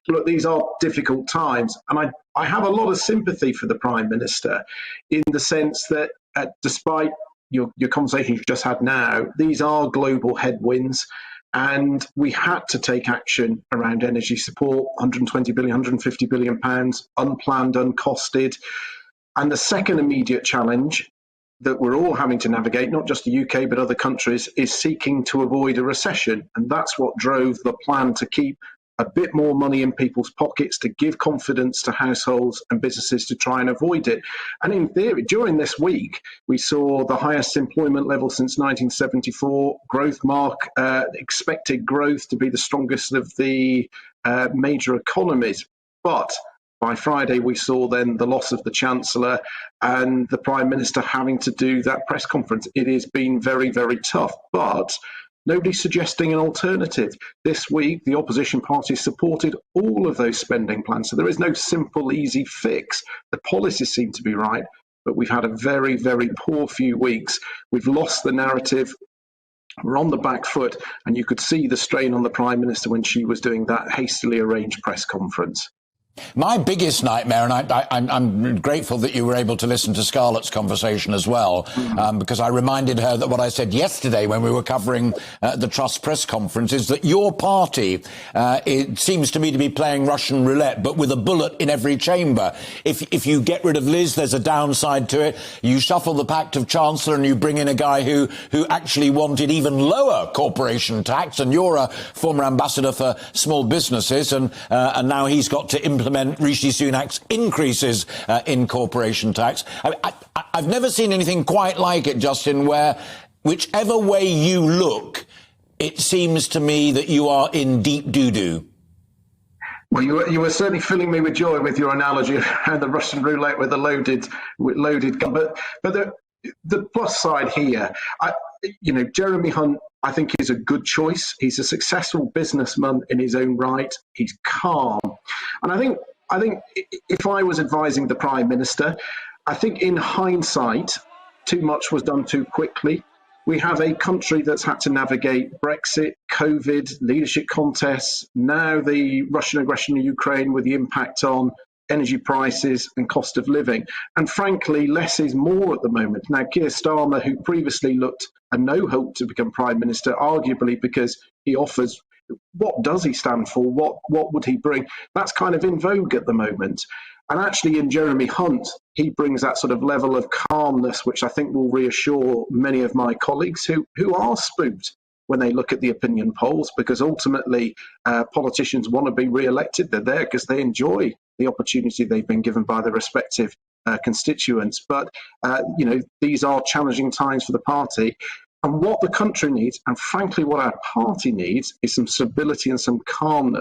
look, these are difficult times, and I have a lot of sympathy for the Prime Minister in the sense that despite your conversation you've just had now, these are global headwinds, and we had to take action around energy support, 120 billion, 150 billion pounds, unplanned, uncosted. And the second immediate challenge that we're all having to navigate, not just the UK, but other countries, is seeking to avoid a recession. And that's what drove the plan to keep a bit more money in people's pockets, to give confidence to households and businesses to try and avoid it. And in theory, during this week, we saw the highest employment level since 1974, growth mark, expected growth to be the strongest of the major economies. But by Friday, we saw then the loss of the Chancellor and the Prime Minister having to do that press conference. It has been very, very tough, but nobody's suggesting an alternative. This week, the opposition parties supported all of those spending plans. So there is no simple, easy fix. The policies seem to be right, but we've had a very, very poor few weeks. We've lost the narrative. We're on the back foot, and you could see the strain on the Prime Minister when she was doing that hastily arranged press conference. My biggest nightmare, and I'm grateful that you were able to listen to Scarlett's conversation as well, because I reminded her that what I said yesterday when we were covering the Trust press conference is that your party, it seems to me to be playing Russian roulette, but with a bullet in every chamber. If you get rid of Liz, there's a downside to it. You shuffle the pact of Chancellor and you bring in a guy who actually wanted even lower corporation tax, and you're a former ambassador for small businesses, and now he's got to implement Rishi Sunak's increases in corporation tax. I've never seen anything quite like it, Justin, where whichever way you look, it seems to me that you are in deep doo-doo. Well, you were certainly filling me with joy with your analogy around the Russian roulette with a loaded gun. But the plus side here, Jeremy Hunt, I think, is a good choice. He's a successful businessman in his own right. He's calm. And I think if I was advising the Prime Minister, I think in hindsight, too much was done too quickly. We have a country that's had to navigate Brexit, COVID, leadership contests, now the Russian aggression in Ukraine with the impact on energy prices and cost of living. And frankly, less is more at the moment. Now, Keir Starmer, who previously looked a no hope to become Prime Minister, arguably because he offers, what does he stand for? What would he bring? That's kind of in vogue at the moment. And actually in Jeremy Hunt, he brings that sort of level of calmness, which I think will reassure many of my colleagues who are spooked when they look at the opinion polls, because ultimately politicians want to be re-elected. They're there because they enjoy the opportunity they've been given by their respective constituents. But, these are challenging times for the party. And what the country needs, and frankly what our party needs, is some stability and some calmness.